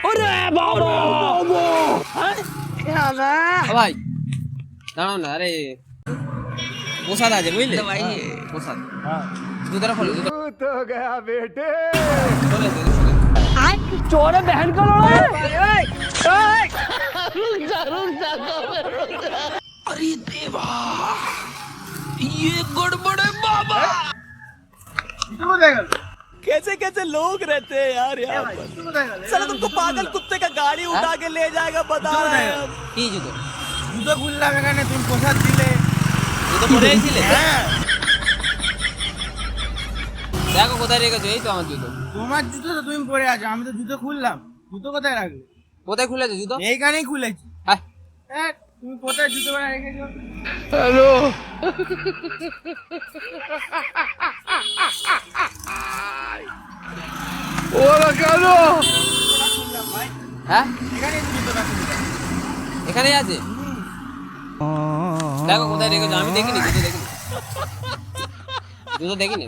ওরে বাবা ভাই দাঁড়াও না, আরে প্রসাদ আছে বুঝলে ভাই, প্রসাদ জুতোটা খোলো, জুতো তো গয়া বেটে। चोरे बहन का लोड़ा है। अरे देवा, ये गड़बड़ है बाबा। कैसे कैसे लोग रहते हैं यार यहाँ पर। साला तुमको पागल कुत्ते का गाड़ी उठा के ले जाएगा बता रहे हैं हम। কি জুতো? জুতো খুললাম এখানে, তুমি প্রসাদ দিলে। জুতো পরে এসেছিলে? দেখো কোথায় রেখেছো, এই তো আমার জুতো। তোমার জুতো তো তুমি পরে আছো, আমি তো জুতো খুললাম। জুতো কোথায় রাখলে? কোথায় খুলেছো জুতো? এইখানেই খুলেছি। হ্যাঁ তুমি কোথায় জুতো বানা রেখেছো? হ্যাঁ এখানেই তো জুতো রাখলে। এখানেই আছে। দেখো কোথায় রেখেছো, আমি দেখিনি জুতো, দেখিনি জুতো, দেখিনি।